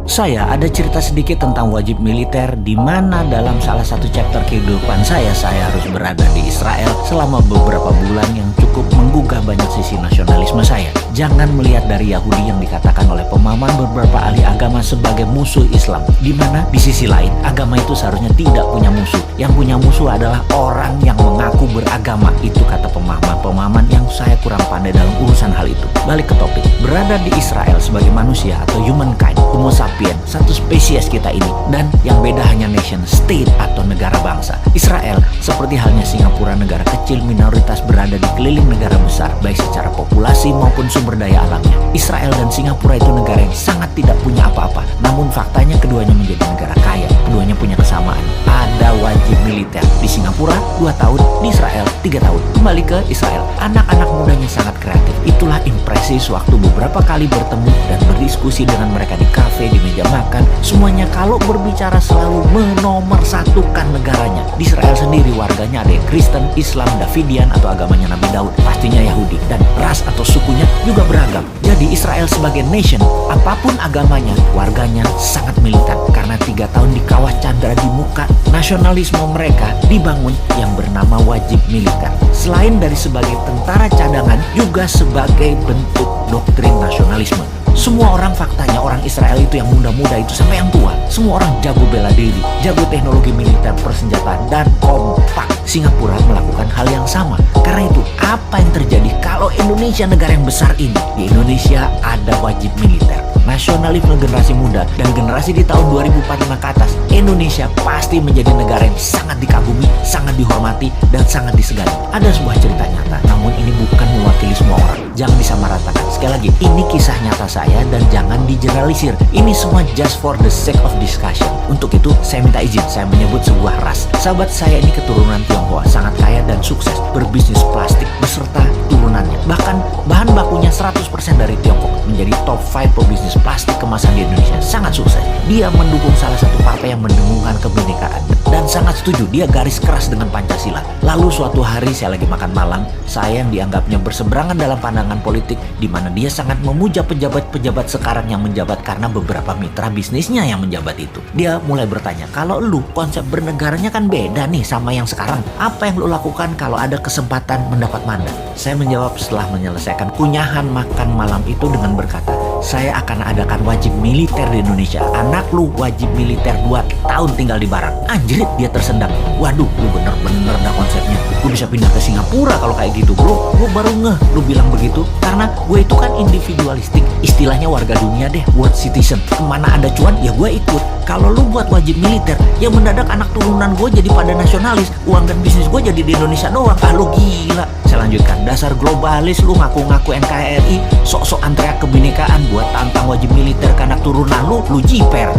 Saya ada cerita sedikit tentang wajib militer di mana dalam salah satu chapter kehidupan saya harus berada di Israel selama beberapa bulan yang cukup menggugah banyak sisi nasionalisme saya. Jangan melihat dari Yahudi yang dikatakan oleh pemahaman beberapa ahli agama sebagai musuh Islam, di mana di sisi lain agama itu seharusnya tidak punya musuh. Yang punya musuh adalah orang yang mengaku beragama. Itu kata pemahaman yang saya kurang pandai dalam urusan hal itu. Balik ke topik, berada di Israel sebagai manusia atau humankind, Homo sapiens, satu spesies kita ini, dan yang beda hanya nation state atau negara bangsa. Israel seperti halnya Singapura, negara kecil minoritas berada di keliling negara besar baik secara populasi maupun sumber daya alamnya. Israel dan Singapura itu negara yang sangat tidak punya apa-apa, namun faktanya keduanya menjadi negara kaya. Keduanya punya kesamaan, ada wajib militer. Di Singapura 2 tahun, di Israel 3 tahun. Kembali ke Israel, anak-anak mudanya sangat kreatif. Itulah impresi sewaktu beberapa kali bertemu dan berdiskusi dengan mereka di kafe, di meja makan. Semuanya kalau berbicara selalu menomorsatukan negaranya. Di Israel sendiri warganya ada yang Kristen, Islam, Davidian atau agamanya Nabi Daud, pastinya Yahudi, dan ras atau sukunya juga beragam. Jadi Israel sebagai nation, apapun agamanya, warganya sangat militan karena 3 tahun di kawah Chandra di muka, nasionalisme mereka dibangun yang bernama wajib militer. Selain dari sebagai tentara cadangan, juga sebagai bentuk doktrin nasionalisme. Semua orang faktanya, orang Israel itu yang muda-muda itu sampai yang tua, semua orang jago bela diri, jago teknologi militer, persenjataan, dan kompak. Singapura melakukan hal yang sama. Karena itu, apa yang terjadi kalau Indonesia negara yang besar ini? Di Indonesia ada wajib militer. Nasionalisme generasi muda dan generasi di tahun 2045 ke atas, Indonesia pasti menjadi negara yang sangat dikagumi, sangat dihormati, dan sangat disegani. Ada sebuah cerita nyata, namun ini bukan mewakili semua orang. Jangan disamaratakan. Sekali lagi, ini kisah nyata saya dan jangan digeneralisir. Ini semua just for the sake of discussion. Untuk itu, saya minta izin, saya menyebut sebuah ras. Sahabat saya ini keturunan Tionghoa, sangat kaya dan sukses, berbisnis plastik beserta turunannya. Bahkan bahan bakunya 100% dari Tiongkok, menjadi top 5 pebisnis plastik kemasan di Indonesia, sangat sukses. Dia mendukung salah satu partai yang mendengungkan kebinekaan dan sangat setuju, dia garis keras dengan Pancasila. Lalu suatu hari saya lagi makan malam, saya yang dianggapnya berseberangan dalam pandangan politik, di mana dia sangat memuja pejabat-pejabat sekarang yang menjabat karena beberapa mitra bisnisnya yang menjabat itu. Dia mulai bertanya, kalau lu konsep bernegaranya kan beda nih sama yang sekarang, apa yang lu lakukan kalau ada kesempatan mendapat mandat? Saya menjawab setelah menyelesaikan kunyahan makan malam itu dengan berkata, saya akan adakan wajib militer di Indonesia. Anak lu wajib militer 2 tahun tinggal di Barak. Anjrit, dia tersendak. Waduh, lu bener-bener dah konsepnya. Gue bisa pindah ke Singapura kalau kayak gitu, bro. Gue baru ngeh lu bilang begitu, karena gue itu kan individualistik. Istilahnya warga dunia deh, world citizen. Kemana ada cuan, ya gue ikut. Kalau lu buat wajib militer, ya mendadak anak turunan gue jadi pada nasionalis. Uang dan bisnis gue jadi di Indonesia doang. Ah, lu gila. Saya lanjutkan, dasar globalis lu ngaku-ngaku NKRI, sok-sok teriak kebinekaan buat tantang wajib militer ke anak turunan lu jiper.